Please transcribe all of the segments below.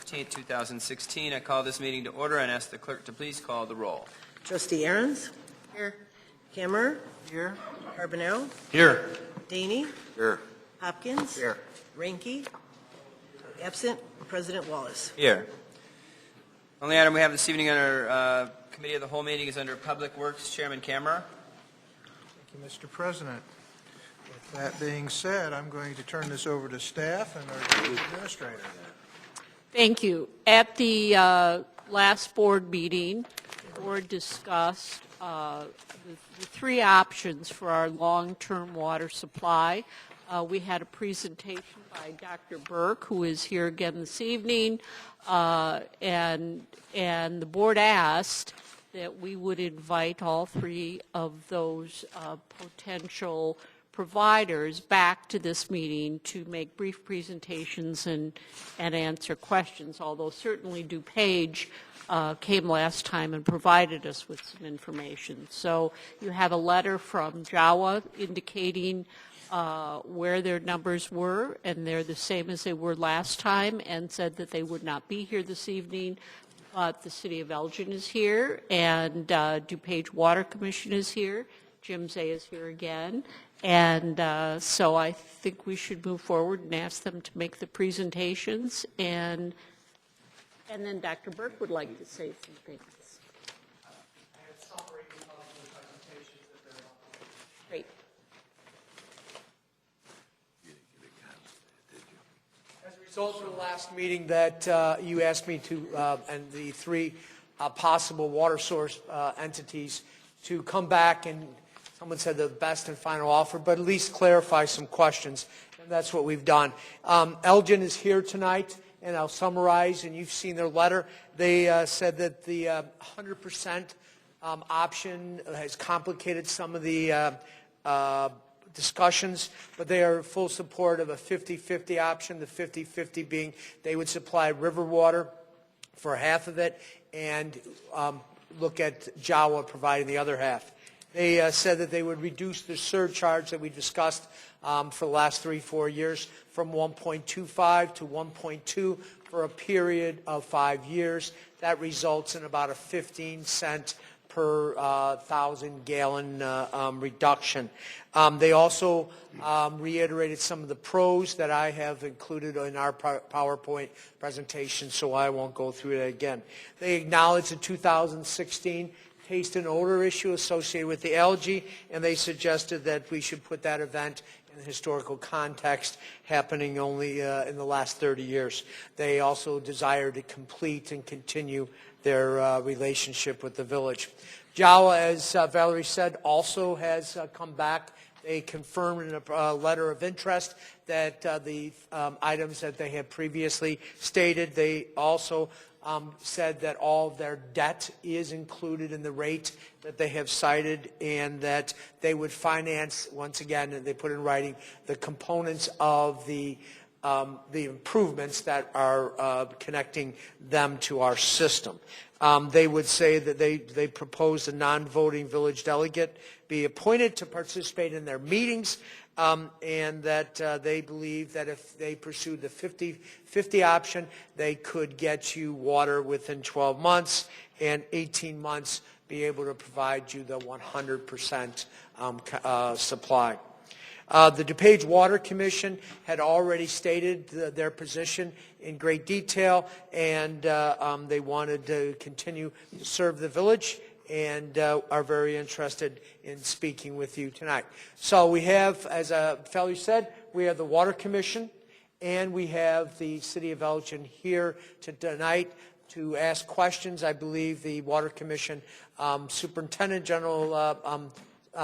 15th, 2016. I call this meeting to order and ask the clerk to please call the roll. Trustee Ahrens? Here. Kammerer? Here. Carbonell? Here. Daney? Here. Hopkins? Here. Ranky? Absent. President Wallace. Here. Only item we have this evening on our Committee of the Whole meeting is under Public Works. Chairman Kammerer. Thank you, Mr. President. With that being said, I'm going to turn this over to staff and our village administrator. Thank you. At the last board meeting, the board discussed the three options for our long-term water supply. We had a presentation by Dr. Burke, who is here again this evening, and the board asked that we would invite all three of those potential providers back to this meeting to make brief presentations and answer questions, although certainly DuPage came last time and provided us with some information. So you have a letter from Jawa indicating where their numbers were, and they're the same as they were last time, and said that they would not be here this evening. But the City of Elgin is here, and DuPage Water Commission is here. Jim Zay is here again. And so I think we should move forward and ask them to make the presentations. And then Dr. Burke would like to say some things. Great. As a result of the last meeting that you asked me to, and the three possible water source entities to come back and someone said the best and final offer, but at least clarify some questions, and that's what we've done. Elgin is here tonight, and I'll summarize, and you've seen their letter. They said that the 100% option has complicated some of the discussions, but they are in full support of a 50-50 option, the 50-50 being they would supply river water for half of it and look at Jawa providing the other half. They said that they would reduce the surcharge that we discussed for the last 3-4 years from 1.25 to 1.2 for a period of 5 years. That results in about a 15-cent per 1,000-gallon reduction. They also reiterated some of the pros that I have included in our PowerPoint presentation, so I won't go through that again. They acknowledged the 2016 taste and odor issue associated with the algae, and they suggested that we should put that event in historical context, happening only in the last 30 years. They also desire to complete and continue their relationship with the village. Jawa, as Valerie said, also has come back. They confirmed in a letter of interest that the items that they had previously stated. They also said that all of their debt is included in the rate that they have cited, and that they would finance, once again, and they put in writing, the components of the improvements that are connecting them to our system. They would say that they proposed a non-voting village delegate be appointed to participate in their meetings, and that they believe that if they pursued the 50-50 option, they could get you water within 12 months and 18 months be able to provide you the 100% supply. The DuPage Water Commission had already stated their position in great detail, and they wanted to continue to serve the village, and are very interested in speaking with you tonight. So we have, as Valerie said, we have the Water Commission, and we have the City of Elgin here tonight to ask questions. I believe the Water Commission Superintendent General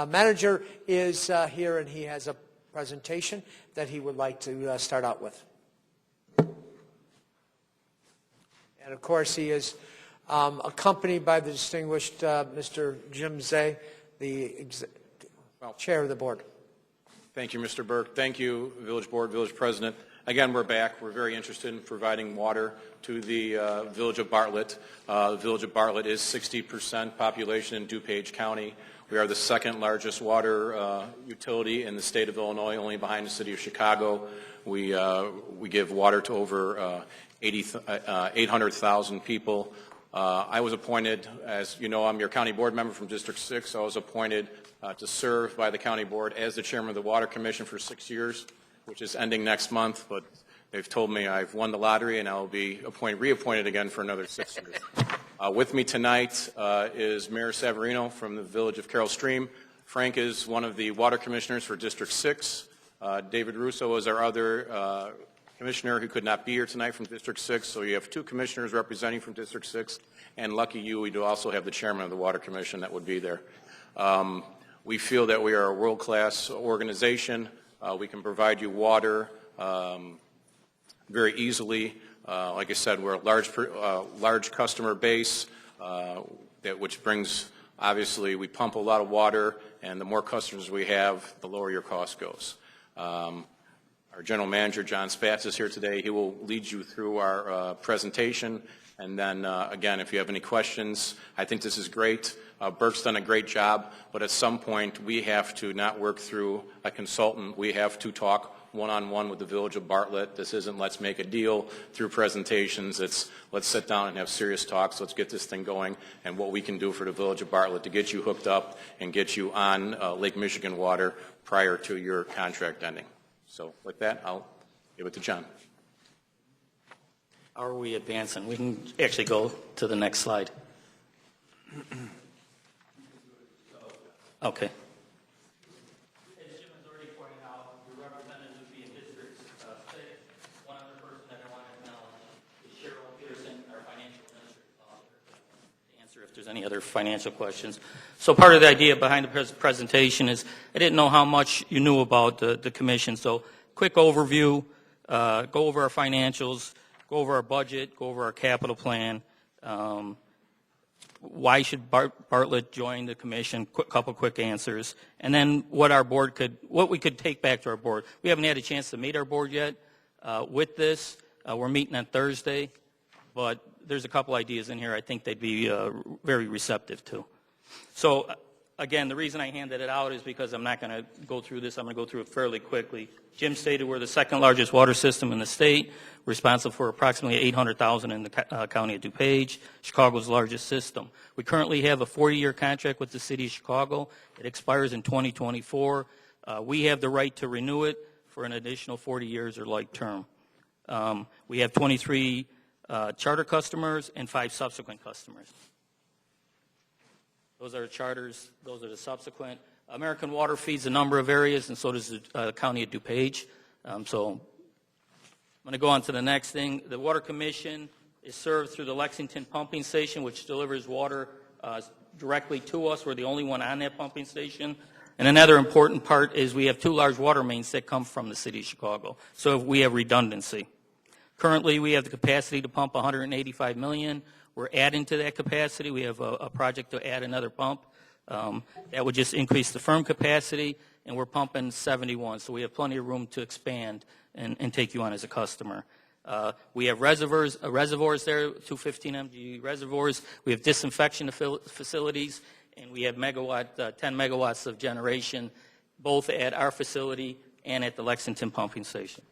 Manager is here, and he has a presentation that he would like to start out with. And of course, he is accompanied by the distinguished Mr. Jim Zay, the chair of the board. Thank you, Mr. Burke. Thank you, Village Board, Village President. Again, we're back. We're very interested in providing water to the Village of Bartlett. The Village of Bartlett is 60% population in DuPage County. We are the second largest water utility in the state of Illinois, only behind the city of Chicago. We give water to over 800,000 people. I was appointed, as you know, I'm your county board member from District 6. I was appointed to serve by the county board as the chairman of the Water Commission for 6 years, which is ending next month, but they've told me I've won the lottery and I'll be reappointed again for another 6 years. With me tonight is Mayor Savarino from the village of Carroll Stream. Frank is one of the water commissioners for District 6. David Russo is our other commissioner who could not be here tonight from District 6, so you have 2 commissioners representing from District 6, and lucky you, we do also have the chairman of the Water Commission that would be there. We feel that we are a world-class organization. We can provide you water very easily. Like I said, we're a large customer base, which brings, obviously, we pump a lot of water, and the more customers we have, the lower your cost goes. Our general manager, John Spatz, is here today. He will lead you through our presentation. And then, again, if you have any questions, I think this is great. Burke's done a great job, but at some point we have to not work through a consultant. We have to talk one-on-one with the village of Bartlett. This isn't let's make a deal through presentations. It's let's sit down and have serious talks. Let's get this thing going and what we can do for the village of Bartlett to get you hooked up and get you on Lake Michigan water prior to your contract ending. So with that, I'll give it to John. How are we advancing? We can actually go to the next slide. Okay. As Jim has already pointed out, your representatives would be in District 6. One other person that I want to acknowledge is Cheryl Peterson, our financial administrator, to answer if there's any other financial questions. So part of the idea behind the presentation is I didn't know how much you knew about the commission. So quick overview, go over our financials, go over our budget, go over our capital plan. Why should Bartlett join the commission? Couple quick answers, and then what we could take back to our board. We haven't had a chance to meet our board yet. With this, we're meeting on Thursday, but there's a couple ideas in here I think they'd be very receptive to. So again, the reason I handed it out is because I'm not going to go through this. I'm going to go through it fairly quickly. Jim stated we're the second largest water system in the state, responsible for approximately 800,000 in the county of DuPage, Chicago's largest system. We currently have a 40-year contract with the city of Chicago. It expires in 2024. We have the right to renew it for an additional 40 years or like term. We have 23 charter customers and 5 subsequent customers. Those are the charters. Those are the subsequent. American Water feeds a number of areas, and so does the county of DuPage. So I'm going to go on to the next thing. The Water Commission is served through the Lexington pumping station, which delivers water directly to us. We're the only one on that pumping station. And another important part is we have 2 large water mains that come from the city of Chicago. So we have redundancy. Currently, we have the capacity to pump 185 million. We're adding to that capacity. We have a project to add another pump. That would just increase the firm capacity, and we're pumping 71. So we have plenty of room to expand and take you on as a customer. We have reservoirs there, 215 MG reservoirs. We have disinfection facilities, and we have 10 megawatts of generation, both at our facility and at the Lexington pumping station.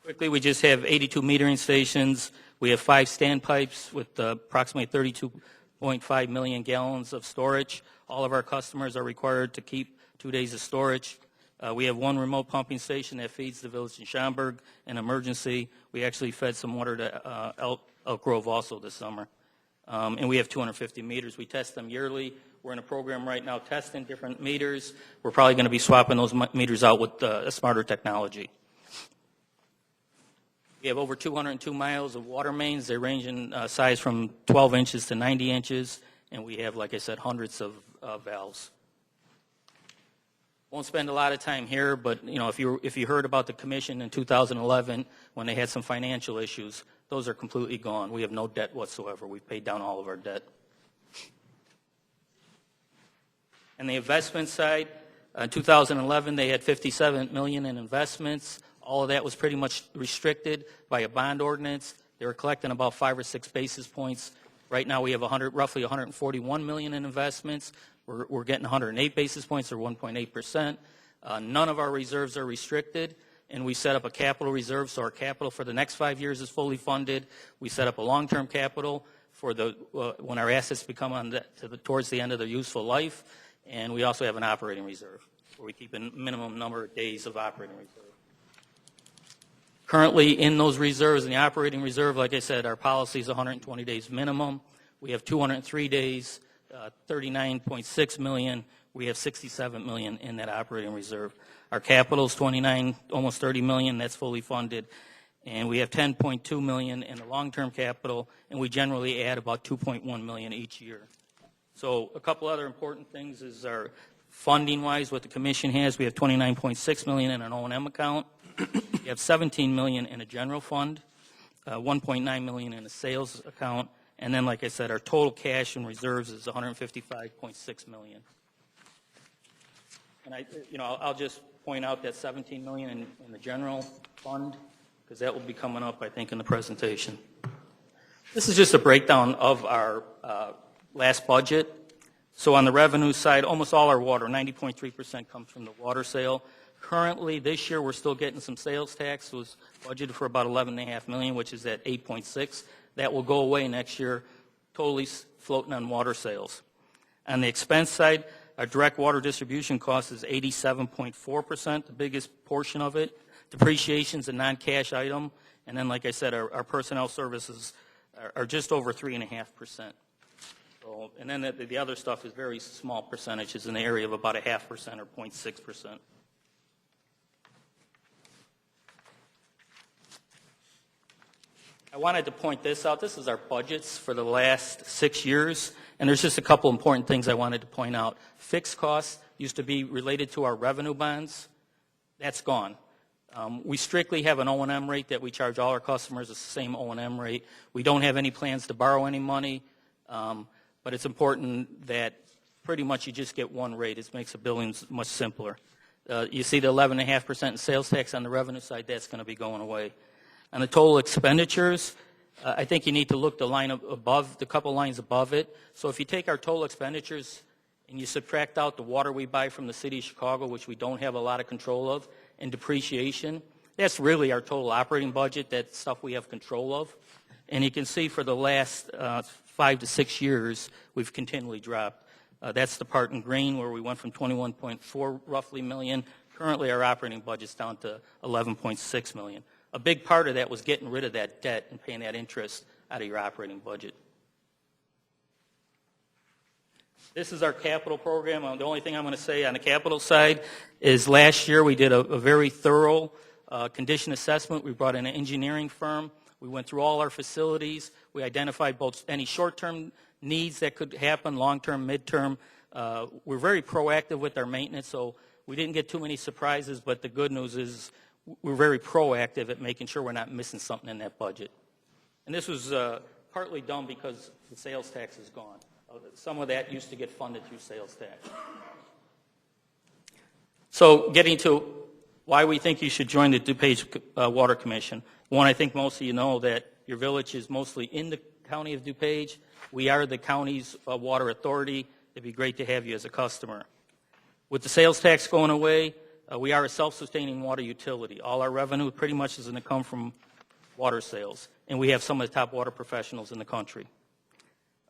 Quickly, we just have 82 metering stations. We have 5 standpipes with approximately 32.5 million gallons of storage. All of our customers are required to keep 2 days of storage. We have 1 remote pumping station that feeds the village in Schaumburg in emergency. We actually fed some water to Elk Grove also this summer. And we have 250 meters. We test them yearly. We're in a program right now testing different meters. We're probably going to be swapping those meters out with a smarter technology. We have over 202 miles of water mains. They range in size from 12 inches to 90 inches, and we have, like I said, hundreds of valves. Won't spend a lot of time here, but if you heard about the commission in 2011 when they had some financial issues, those are completely gone. We have no debt whatsoever. We've paid down all of our debt. And the investment side, in 2011 they had $57 million in investments. All of that was pretty much restricted by a bond ordinance. They were collecting about 5 or 6 basis points. Right now we have roughly 141 million in investments. We're getting 108 basis points or 1.8%. None of our reserves are restricted, and we set up a capital reserve, so our capital for the next 5 years is fully funded. We set up a long-term capital for when our assets become towards the end of their useful life, and we also have an operating reserve, where we keep a minimum number of days of operating reserve. Currently, in those reserves, in the operating reserve, like I said, our policy is 120 days minimum. We have 203 days, 39.6 million. We have 67 million in that operating reserve. Our capital is 29, almost 30 million. That's fully funded. And we have 10.2 million in the long-term capital, and we generally add about 2.1 million each year. So a couple other important things is our funding-wise, what the commission has. We have 29.6 million in an O&M account. We have 17 million in a general fund, 1.9 million in a sales account, and then, like I said, our total cash and reserves is 155.6 million. And I'll just point out that 17 million in the general fund, because that will be coming up, I think, in the presentation. This is just a breakdown of our last budget. So on the revenue side, almost all our water, 90.3%, comes from the water sale. Currently, this year, we're still getting some sales tax. It was budgeted for about $11.5 million, which is at 8.6. That will go away next year, totally floating on water sales. On the expense side, our direct water distribution cost is 87.4%, the biggest portion of it. Depreciation is a non-cash item. And then, like I said, our personnel services are just over 3.5%. So, and then the other stuff is very small percentages in the area of about 0.5% or 0.6%. I wanted to point this out. This is our budgets for the last 6 years, and there's just a couple important things I wanted to point out. Fixed costs used to be related to our revenue bonds. That's gone. We strictly have an O&M rate that we charge all our customers. It's the same O&M rate. We don't have any plans to borrow any money, but it's important that pretty much you just get one rate. It makes the billing much simpler. You see the 11.5% in sales tax on the revenue side. That's going to be going away. On the total expenditures, I think you need to look the line above, the couple lines above it. So if you take our total expenditures and you subtract out the water we buy from the city of Chicago, which we don't have a lot of control of, and depreciation, that's really our total operating budget, that's stuff we have control of. And you can see for the last 5 to 6 years, we've continually dropped. That's the part in green where we went from 21.4 roughly million. Currently, our operating budget's down to 11.6 million. A big part of that was getting rid of that debt and paying that interest out of your operating budget. This is our capital program. The only thing I'm going to say on the capital side is last year we did a very thorough condition assessment. We brought in an engineering firm. We went through all our facilities. We identified both any short-term needs that could happen, long-term, mid-term. We're very proactive with our maintenance, so we didn't get too many surprises, but the good news is we're very proactive at making sure we're not missing something in that budget. And this was partly done because the sales tax is gone. Some of that used to get funded through sales tax. So getting to why we think you should join the DuPage Water Commission. One, I think most of you know that your village is mostly in the county of DuPage. We are the county's water authority. It'd be great to have you as a customer. With the sales tax going away, we are a self-sustaining water utility. All our revenue pretty much is going to come from water sales, and we have some of the top water professionals in the country.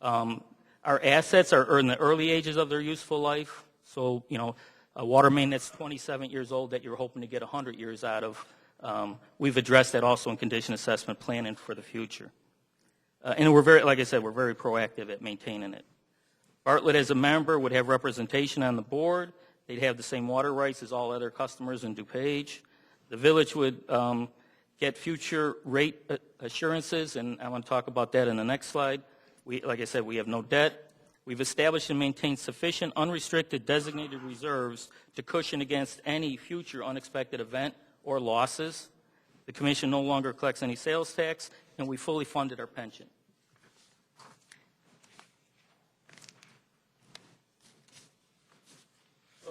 Our assets are in the early ages of their useful life, so, a water main that's 27 years old that you're hoping to get 100 years out of, we've addressed that also in condition assessment planning for the future. And we're very, like I said, we're very proactive at maintaining it. Bartlett as a member would have representation on the board. They'd have the same water rights as all other customers in DuPage. The village would get future rate assurances, and I want to talk about that in the next slide. Like I said, we have no debt. We've established and maintained sufficient unrestricted designated reserves to cushion against any future unexpected event or losses. The commission no longer collects any sales tax, and we fully funded our pension.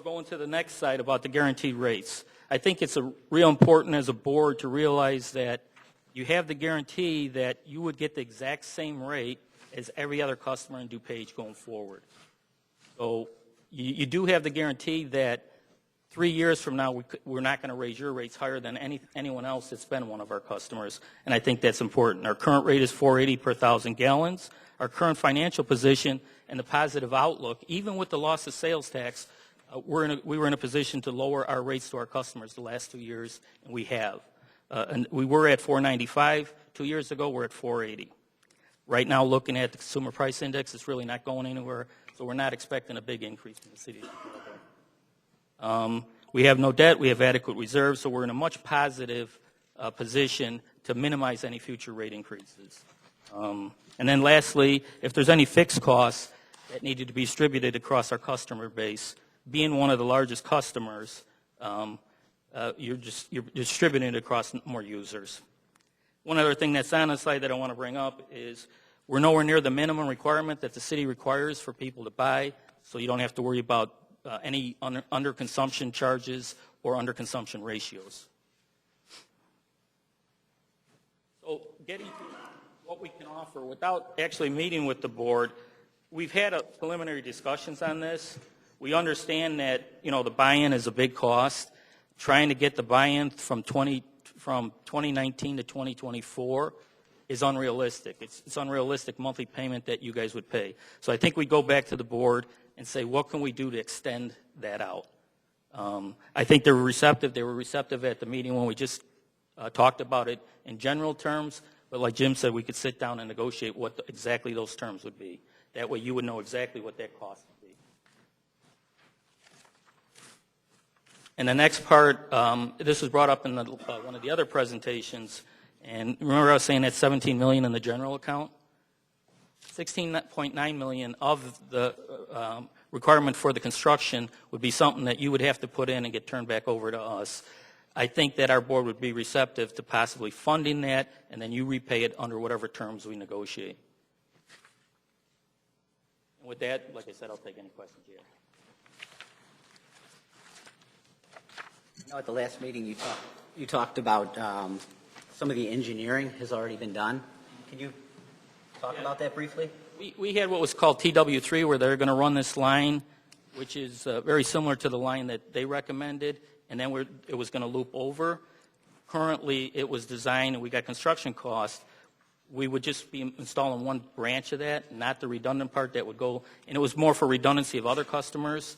Going to the next slide about the guaranteed rates. I think it's real important as a board to realize that you have the guarantee that you would get the exact same rate as every other customer in DuPage going forward. So you do have the guarantee that 3 years from now, we're not going to raise your rates higher than anyone else that's been one of our customers, and I think that's important. Our current rate is $4.80 per 1,000 gallons. Our current financial position and the positive outlook, even with the loss of sales tax, we were in a position to lower our rates to our customers the last 2 years, and we have. And we were at $4.95 2 years ago. We're at $4.80. Right now, looking at the consumer price index, it's really not going anywhere, so we're not expecting a big increase in the city of Chicago. We have no debt. We have adequate reserves, so we're in a much positive position to minimize any future rate increases. And then lastly, if there's any fixed costs that needed to be distributed across our customer base, being one of the largest customers, you're distributing it across more users. One other thing that's on the slide that I want to bring up is we're nowhere near the minimum requirement that the city requires for people to buy, so you don't have to worry about any underconsumption charges or underconsumption ratios. So getting to what we can offer without actually meeting with the board, we've had preliminary discussions on this. We understand that, the buy-in is a big cost. Trying to get the buy-in from 2019 to 2024 is unrealistic. It's unrealistic monthly payment that you guys would pay. So I think we go back to the board and say, what can we do to extend that out? I think they were receptive. They were receptive at the meeting when we just talked about it in general terms. But like Jim said, we could sit down and negotiate what exactly those terms would be. That way you would know exactly what that cost would be. And the next part, this was brought up in one of the other presentations. And remember I was saying that $17 million in the general account? $16.9 million of the requirement for the construction would be something that you would have to put in and get turned back over to us. I think that our board would be receptive to possibly funding that, and then you repay it under whatever terms we negotiate. And with that, like I said, I'll take any questions you have. At the last meeting, you talked about some of the engineering has already been done. Can you talk about that briefly? We had what was called TW3, where they're going to run this line, which is very similar to the line that they recommended, and then it was going to loop over. Currently, it was designed, and we got construction costs. We would just be installing one branch of that, not the redundant part that would go, and it was more for redundancy of other customers.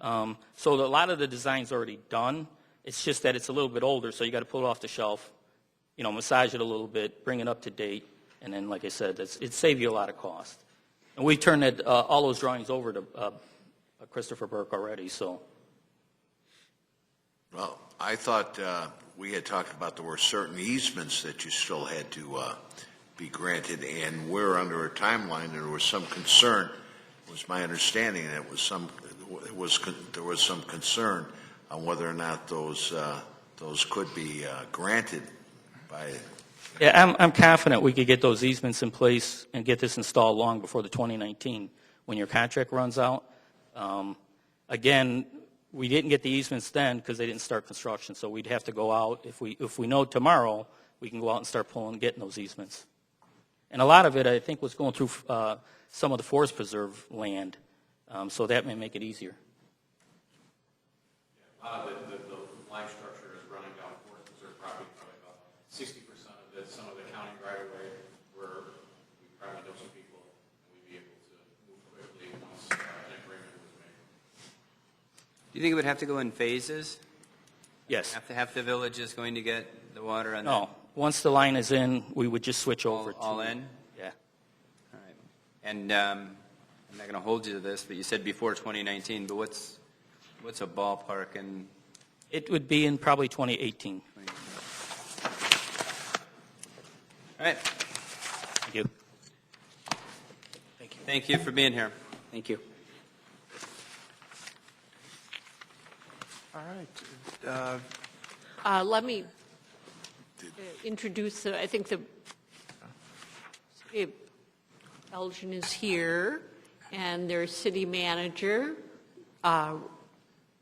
So a lot of the design's already done. It's just that it's a little bit older, so you got to pull it off the shelf, massage it a little bit, bring it up to date, and then, like I said, it saved you a lot of cost. And we turned all those drawings over to Christopher Burke already, so. Well, I thought we had talked about there were certain easements that you still had to be granted, and we're under a timeline, and there was some concern, was my understanding, and there was some concern on whether or not those could be granted by. Yeah, I'm confident we could get those easements in place and get this installed long before the 2019 when your contract runs out. Again, we didn't get the easements then because they didn't start construction, so we'd have to go out. If we know tomorrow, we can go out and start getting those easements. And a lot of it, I think, was going through some of the Forest Preserve land, so that may make it easier. The line structure is running down Forest Preserve property, probably about 60% of it. Some of the county right away where we probably know some people, and we'd be able to move quickly once an agreement was made. Do you think it would have to go in phases? Yes. Half the village is going to get the water on No. Once the line is in, we would just switch over to all in? Yeah. All right. And I'm not going to hold you to this, but you said before 2019, but what's a ballpark? And It would be in probably 2018. all right. Thank you. Thank you for being here. Thank you. All right. Let me introduce, I think the city of Elgin is here, and their city manager,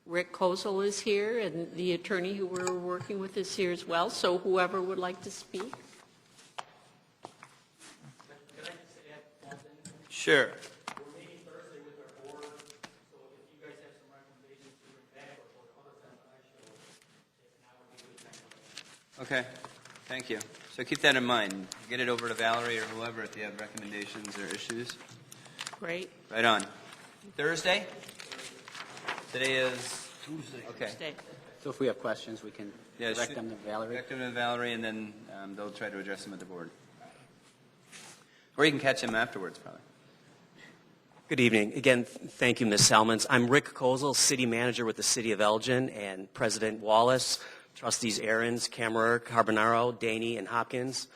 Rick Kozel, is here, and the attorney who we're working with is here as well, so whoever would like to speak. Sure. We're meeting Thursday with our board, so if you guys have some recommendations to bring back or other than Okay, thank you. So keep that in mind. Get it over to Valerie or whoever if you have recommendations or issues. Great. Right on. Thursday? Today is? Tuesday. Okay. Stay. So if we have questions, we can Yeah, direct them to Valerie. Direct them to Valerie, and then they'll try to address them at the board. Or you can catch them afterwards, probably. Good evening. Again, thank you, Ms. Salmons. I'm Rick Kozel, City Manager with the City of Elgin, and President Wallace, Trustees Ahrens, Kammerer, Carbonaro, Daney, and Hopkins,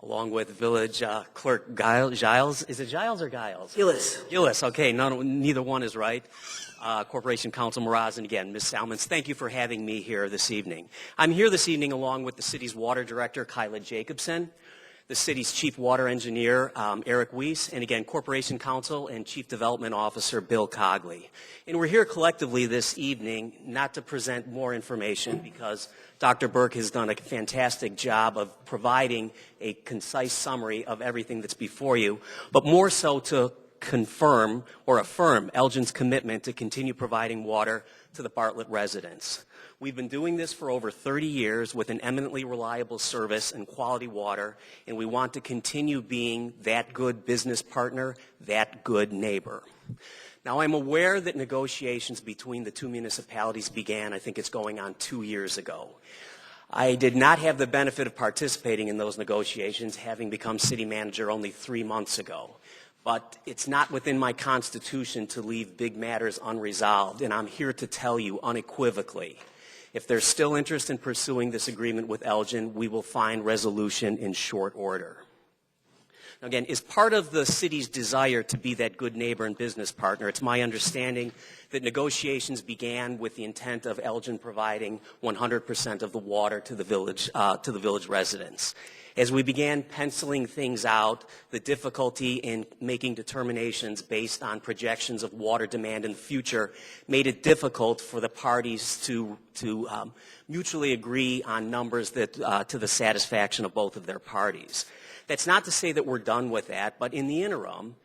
along with Village Clerk Giles. Is it Giles or Giles? Gillis. Okay, neither one is right. Corporation Counsel Mraz, and again, Ms. Salmons, thank you for having me here this evening. I'm here this evening along with the city's Water Director, Kyla Jacobson, the city's Chief Water Engineer, Eric Weiss, and again, Corporation Counsel and Chief Development Officer, Bill Cogley. And we're here collectively this evening not to present more information because Dr. Burke has done a fantastic job of providing a concise summary of everything that's before you, but more so to confirm or affirm Elgin's commitment to continue providing water to the Bartlett residents. We've been doing this for over 30 years with an eminently reliable service and quality water, and we want to continue being that good business partner, that good neighbor. Now, I'm aware that negotiations between the two municipalities began, I think it's going on 2 years ago. I did not have the benefit of participating in those negotiations, having become city manager only 3 months ago. But it's not within my constitution to leave big matters unresolved, and I'm here to tell you unequivocally, if there's still interest in pursuing this agreement with Elgin, we will find resolution in short order. Now, again, as part of the city's desire to be that good neighbor and business partner, it's my understanding that negotiations began with the intent of Elgin providing 100% of the water to the village residents. As we began penciling things out, the difficulty in making determinations based on projections of water demand in the future made it difficult for the parties to mutually agree on numbers that to the satisfaction of both of their parties. That's not to say that we're done with that, but in the interim,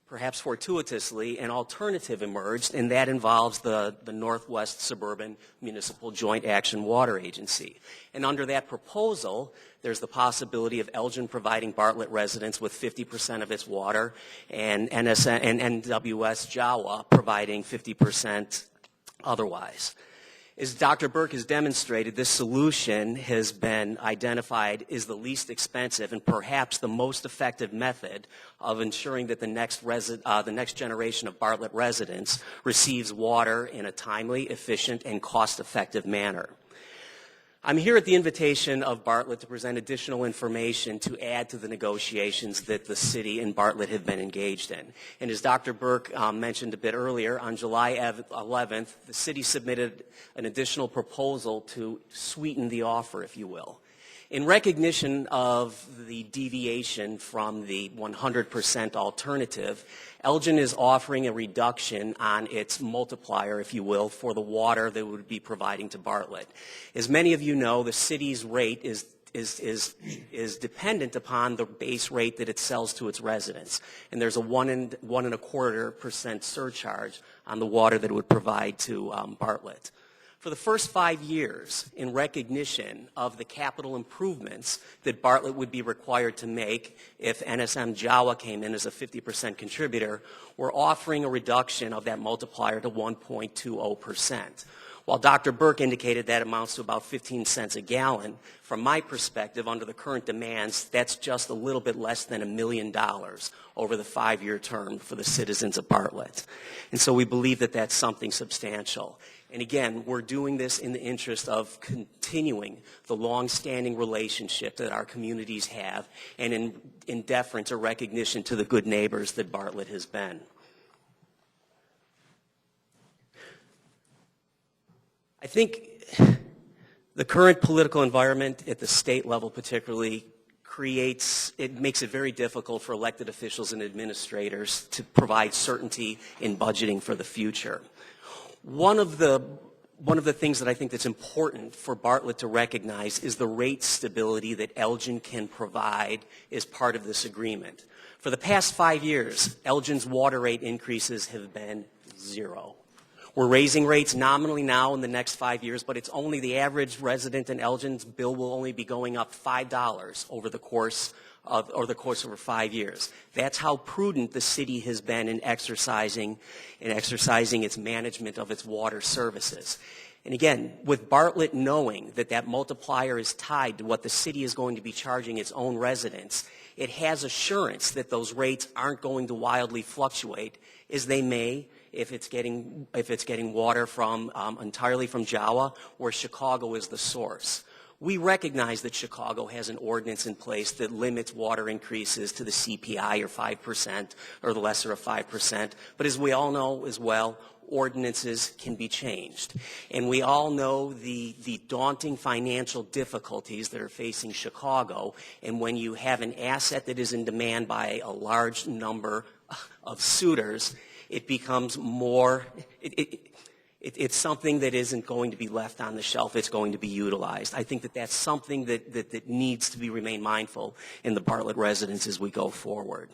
perhaps fortuitously, an alternative emerged, and that involves the Northwest Suburban Municipal Joint Action Water Agency. And under that proposal, there's the possibility of Elgin providing Bartlett residents with 50% of its water and NWS Jawa providing 50% otherwise. As Dr. Burke has demonstrated, this solution has been identified as the least expensive and perhaps the most effective method of ensuring that the next generation of Bartlett residents receives water in a timely, efficient, and cost-effective manner. I'm here at the invitation of Bartlett to present additional information to add to the negotiations that the city and Bartlett have been engaged in. And as Dr. Burke mentioned a bit earlier, on July 11th, the city submitted an additional proposal to sweeten the offer, if you will. In recognition of the deviation from the 100% alternative, Elgin is offering a reduction on its multiplier, if you will, for the water that it would be providing to Bartlett. As many of you know, the city's rate is dependent upon the base rate that it sells to its residents. And there's a 1.25% surcharge on the water that it would provide to Bartlett. For the first 5 years, in recognition of the capital improvements that Bartlett would be required to make if NSM Jawa came in as a 50% contributor, we're offering a reduction of that multiplier to 1.20%. While Dr. Burke indicated that amounts to about 15 cents a gallon, from my perspective, under the current demands, that's just a little bit less than $1 million over the 5-year term for the citizens of Bartlett. And so we believe that that's something substantial. And again, we're doing this in the interest of continuing the long-standing relationship that our communities have and in deference or recognition to the good neighbors that Bartlett has been. I think the current political environment at the state level particularly makes it very difficult for elected officials and administrators to provide certainty in budgeting for the future. One of the things that I think that's important for Bartlett to recognize is the rate stability that Elgin can provide as part of this agreement. For the past 5 years, Elgin's water rate increases have been zero. We're raising rates nominally now in the next 5 years, but it's only the average resident in Elgin's bill will only be going up $5 over the course over 5 years. That's how prudent the city has been in exercising its management of its water services. And again, with Bartlett knowing that that multiplier is tied to what the city is going to be charging its own residents, it has assurance that those rates aren't going to wildly fluctuate, as they may if it's getting water from entirely from Jawa, where Chicago is the source. We recognize that Chicago has an ordinance in place that limits water increases to the CPI or 5% or the lesser of 5%. But as we all know as well, ordinances can be changed. And we all know the daunting financial difficulties that are facing Chicago. And when you have an asset that is in demand by a large number of suitors, it becomes more, it's something that isn't going to be left on the shelf. It's going to be utilized. I think that that's something that needs to be remain mindful in the Bartlett residents as we go forward.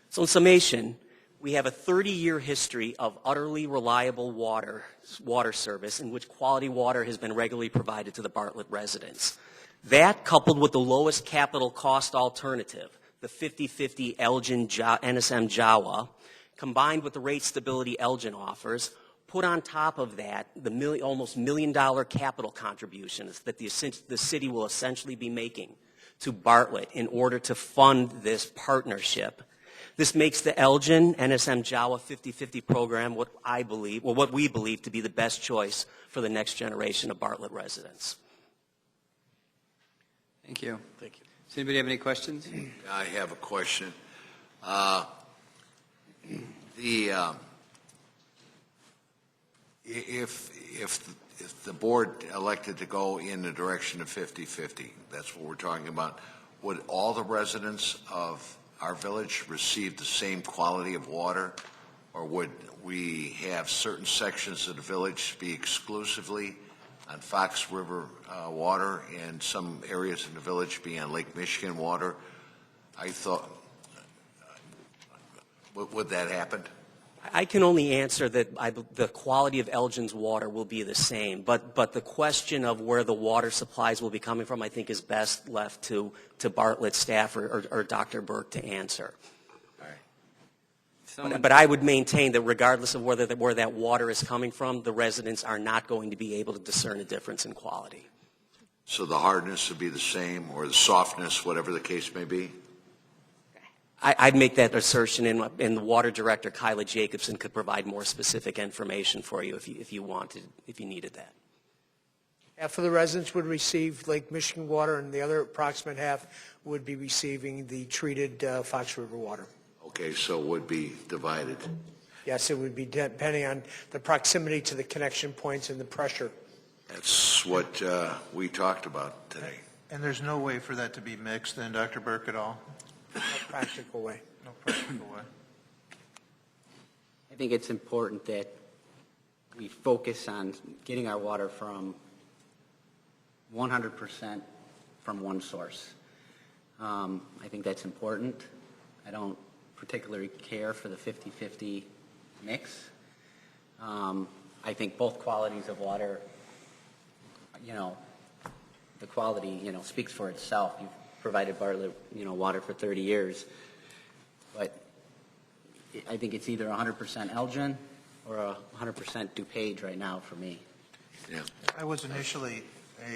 So in summation, we have a 30-year history of utterly reliable water service in which quality water has been regularly provided to the Bartlett residents. That, coupled with the lowest capital cost alternative, the 50-50 Elgin NSM Jawa, combined with the rate stability Elgin offers, put on top of that the almost $1 million capital contributions that the city will essentially be making to Bartlett in order to fund this partnership. This makes the Elgin NSM Jawa 50-50 program what we believe to be the best choice for the next generation of Bartlett residents. Thank you. Thank you. Does anybody have any questions? I have a question. If the board elected to go in the direction of 50-50, that's what we're talking about, would all the residents of our village receive the same quality of water, or would we have certain sections of the village be exclusively on Fox River water and some areas in the village be on Lake Michigan water? I thought, would that happen? I can only answer that the quality of Elgin's water will be the same, but the question of where the water supplies will be coming from, I think, is best left to Bartlett staff or Dr. Burke to answer. All right. But I would maintain that regardless of where that water is coming from, the residents are not going to be able to discern a difference in quality. So the hardness would be the same, or the softness, whatever the case may be? I'd make that assertion, and the water director, Kyla Jacobson, could provide more specific information for you if you needed that. Half of the residents would receive Lake Michigan water, and the other approximate half would be receiving the treated Fox River water. Okay, so it would be divided. Yes, it would be depending on the proximity to the connection points and the pressure. That's what we talked about today. And there's no way for that to be mixed then, Dr. Burke, at all? No practical way. No practical way. I think it's important that we focus on getting our water from 100% from one source. I think that's important. I don't particularly care for the 50-50 mix. I think both qualities of water, the quality, speaks for itself. You've provided Bartlett, water for 30 years. But I think it's either 100% Elgin or 100% DuPage right now for me. Yeah. I was initially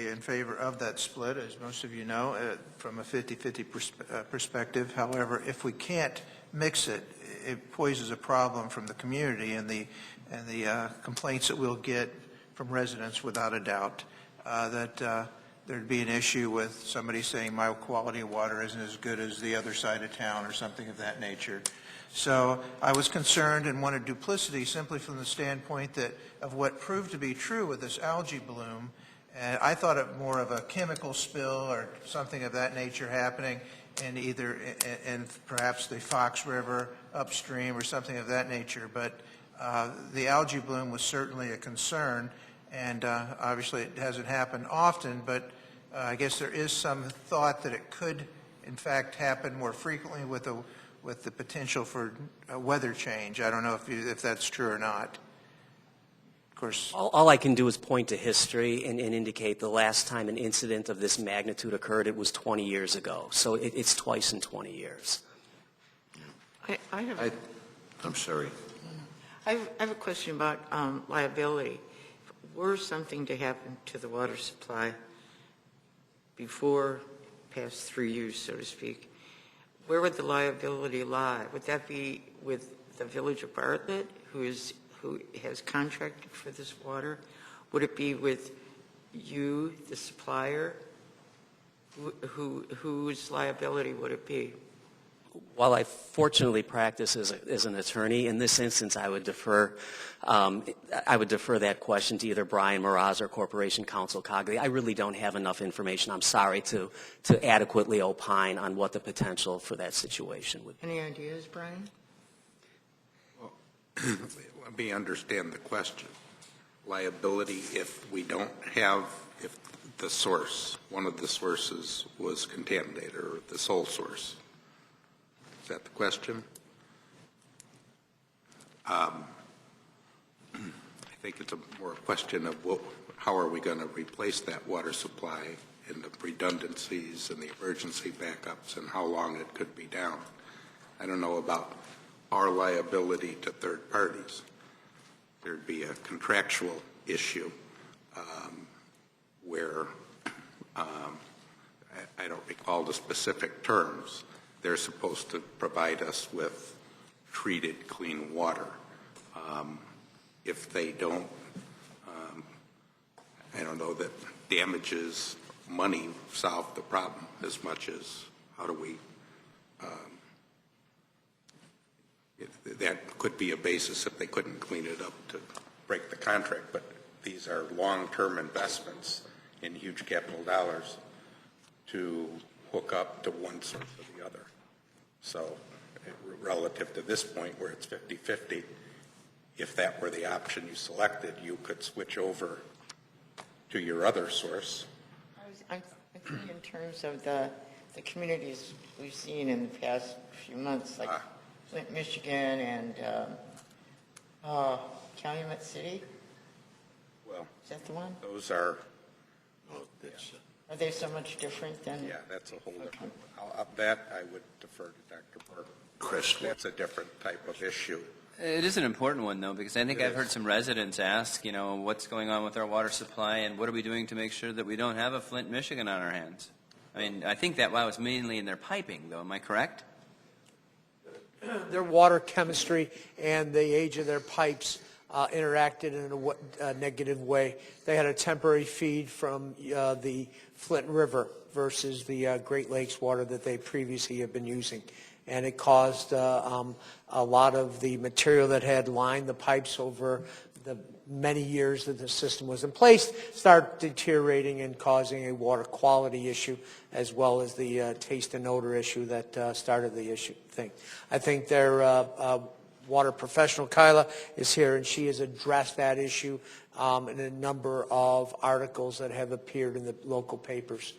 in favor of that split, as most of you know, from a 50-50 perspective. However, if we can't mix it, it poses a problem from the community and the complaints that we'll get from residents, without a doubt, that there'd be an issue with somebody saying my quality of water isn't as good as the other side of town or something of that nature. So I was concerned and wanted duplicity simply from the standpoint of what proved to be true with this algae bloom. And I thought it more of a chemical spill or something of that nature happening in perhaps the Fox River upstream or something of that nature. But the algae bloom was certainly a concern. And obviously it hasn't happened often, but I guess there is some thought that it could, in fact, happen more frequently with the potential for weather change. I don't know if that's true or not. Of course, All I can do is point to history and indicate the last time an incident of this magnitude occurred, it was 20 years ago. So it's twice in 20 years. I'm sorry. I have a question about liability. Were something to happen to the water supply before past 3 years, so to speak, where would the liability lie? Would that be with the Village of Bartlett, who has contracted for this water? Would it be with you, the supplier? Whose liability would it be? While I fortunately practice as an attorney, in this instance, I would defer that question to either Brian Mraz or Corporation Counsel Cogley. I really don't have enough information. I'm sorry to adequately opine on what the potential for that situation would be. Any ideas, Brian? Let me understand the question. Liability if we don't have, if the source, one of the sources was contaminated, or the sole source. Is that the question? I think it's more a question of how are we going to replace that water supply and the redundancies and the emergency backups and how long it could be down. I don't know about our liability to third parties. There'd be a contractual issue where I don't recall the specific terms. They're supposed to provide us with treated, clean water. If they don't, I don't know that damages money solve the problem as much as how do we, that could be a basis if they couldn't clean it up to break the contract, but these are long-term investments in huge capital dollars to hook up to one source or the other. So relative to this point where it's 50-50, if that were the option you selected, you could switch over to your other source. I'm thinking in terms of the communities we've seen in the past few months, like Flint, Michigan, and Calumet City. Well, is that the one? Those are. Are they so much different than? Yeah, that's a whole different. That I would defer to Dr. Burke. Chris, that's a different type of issue. It is an important one, though, because I think I've heard some residents ask, what's going on with our water supply and what are we doing to make sure that we don't have a Flint, Michigan on our hands? I mean, I think that was mainly in their piping, though. Am I correct? Their water chemistry and the age of their pipes interacted in a negative way. They had a temporary feed from the Flint River versus the Great Lakes water that they previously had been using. And it caused a lot of the material that had lined the pipes over the many years that the system was in place start deteriorating and causing a water quality issue as well as the taste and odor issue that started the thing. I think their water professional, Kyla, is here, and she has addressed that issue in a number of articles that have appeared in the local papers,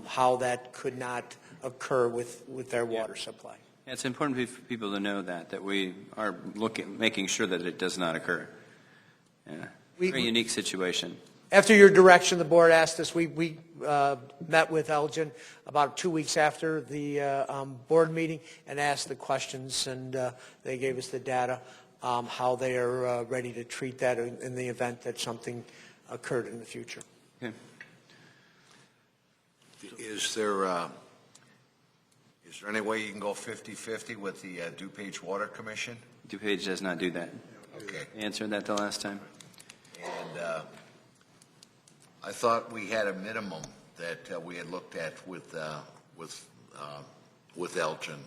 how that could not occur with their water supply. Yeah, it's important for people to know that we are making sure that it does not occur. Yeah. Very unique situation. After your direction, the board asked us, we met with Elgin about 2 weeks after the board meeting and asked the questions, and they gave us the data, how they are ready to treat that in the event that something occurred in the future. Okay. Is there any way you can go 50-50 with the DuPage Water Commission? DuPage does not do that. Okay. I answered that the last time. And I thought we had a minimum that we had looked at with Elgin.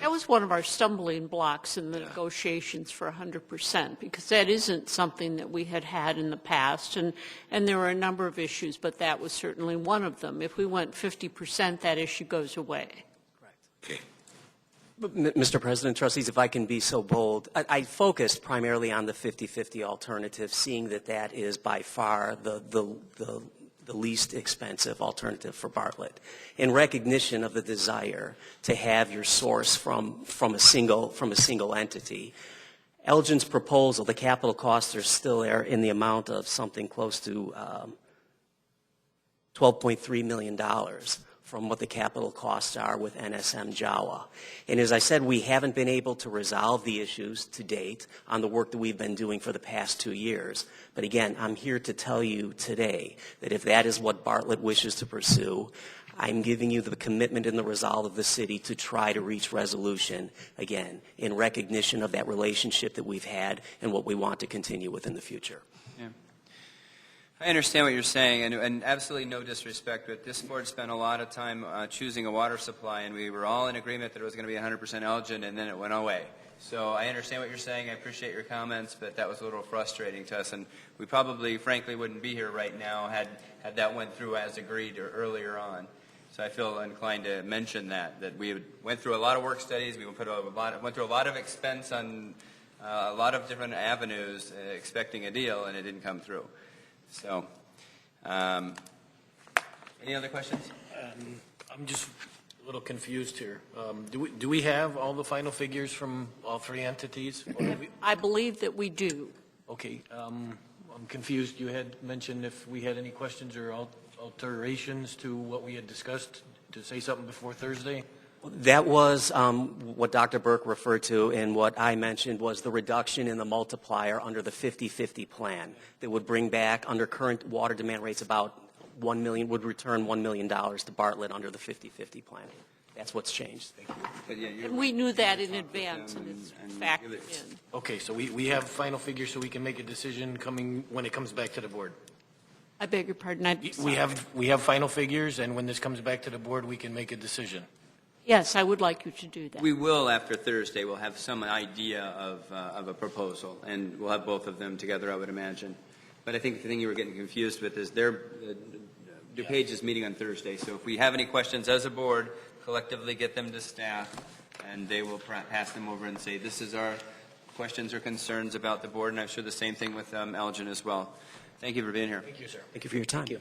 That was one of our stumbling blocks in the negotiations for 100%, because that isn't something that we had had in the past, and there were a number of issues, but that was certainly one of them. If we went 50%, that issue goes away. Okay. Mr. President, trustees, if I can be so bold, I focused primarily on the 50-50 alternative, seeing that is by far the least expensive alternative for Bartlett, in recognition of the desire to have your source from a single entity. Elgin's proposal, the capital costs are still there in the amount of something close to $12.3 million from what the capital costs are with NSM Jawa. And as I said, we haven't been able to resolve the issues to date on the work that we've been doing for the past 2 years. But again, I'm here to tell you today that if that is what Bartlett wishes to pursue, I'm giving you the commitment and the resolve of the city to try to reach resolution, again, in recognition of that relationship that we've had and what we want to continue with in the future. Yeah. I understand what you're saying, and absolutely no disrespect, but this board spent a lot of time choosing a water supply, and we were all in agreement that it was going to be 100% Elgin, and then it went away. So I understand what you're saying. I appreciate your comments, but that was a little frustrating to us, and we probably, frankly, wouldn't be here right now had that went through as agreed or earlier on. So I feel inclined to mention that we went through a lot of work studies, we went through a lot of expense on a lot of different avenues expecting a deal, and it didn't come through. So, any other questions? I'm just a little confused here. Do we have all the final figures from all three entities? I believe that we do. Okay, I'm confused. You had mentioned if we had any questions or alterations to what we had discussed, to say something before Thursday? That was what Dr. Burke referred to, and what I mentioned was the reduction in the multiplier under the 50-50 plan that would bring back, under current water demand rates, about $1 million, would return $1 million to Bartlett under the 50-50 plan. That's what's changed. Thank you. But yeah, And we knew that in advance, and it's factored in. Okay, so we have final figures so we can make a decision when it comes back to the board. I beg your pardon. We have final figures, and when this comes back to the board, we can make a decision. Yes, I would like you to do that. we will after Thursday. We'll have some idea of a proposal, and we'll have both of them together, I would imagine. But I think the thing you were getting confused with is DuPage is meeting on Thursday, so if we have any questions as a board, collectively get them to staff, and they will pass them over and say, this is our questions or concerns about the board, and I'm sure the same thing with Elgin as well. Thank you for being here. Thank you, sir. Thank you for your time. Thank you.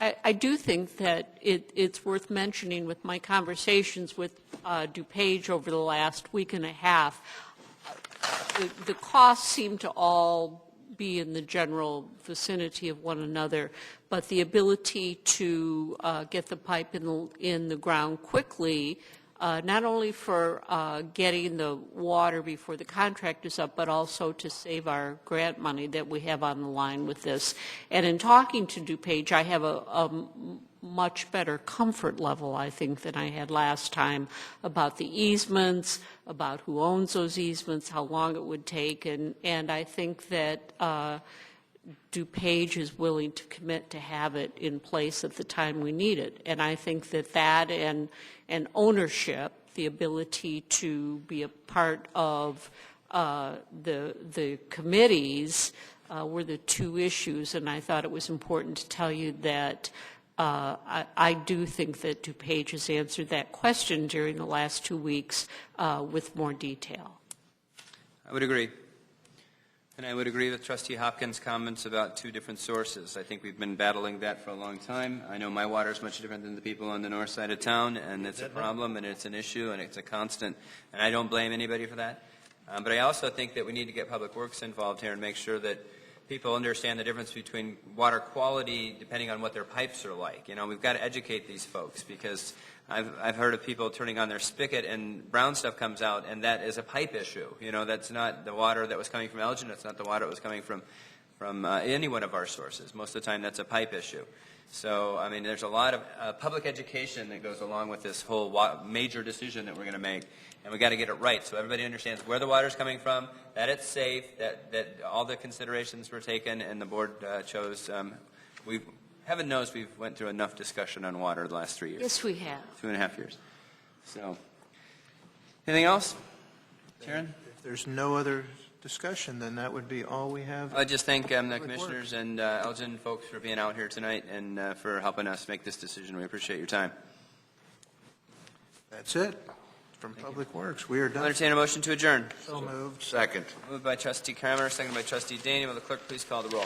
I do think that it's worth mentioning with my conversations with DuPage over the last week and a half, the costs seem to all be in the general vicinity of one another, but the ability to get the pipe in the ground quickly, not only for getting the water before the contract is up, but also to save our grant money that we have on the line with this. And in talking to DuPage, I have a much better comfort level, I think, than I had last time about the easements, about who owns those easements, how long it would take, and I think that DuPage is willing to commit to have it in place at the time we need it. And I think that and ownership, the ability to be a part of the committees were the two issues, and I thought it was important to tell you that I do think that DuPage has answered that question during the last 2 weeks with more detail. I would agree. And I would agree with Trustee Hopkins' comments about two different sources. I think we've been battling that for a long time. I know my water is much different than the people on the north side of town, and it's a problem, and it's an issue, and it's a constant. And I don't blame anybody for that. But I also think that we need to get Public Works involved here and make sure that people understand the difference between water quality depending on what their pipes are like. You know, we've got to educate these folks, because I've heard of people turning on their spigot and brown stuff comes out, and that is a pipe issue. You know, that's not the water that was coming from Elgin. That's not the water that was coming from any one of our sources. Most of the time, that's a pipe issue. So, I mean, there's a lot of public education that goes along with this whole major decision that we're going to make, and we've got to get it right so everybody understands where the water's coming from, that it's safe, that all the considerations were taken, and the board chose. Heaven knows we've went through enough discussion on water the last 3 years. Yes, we have. 2.5 years. So, anything else? Sharon? If there's no other discussion, then that would be all we have. I just thank the commissioners and Elgin folks for being out here tonight and for helping us make this decision. We appreciate your time. That's it from Public Works. We are I'll done. entertain a motion to adjourn. So moved. Second. Moved by Trustee Kramer, seconded by Trustee Daney. Will the clerk please call the roll?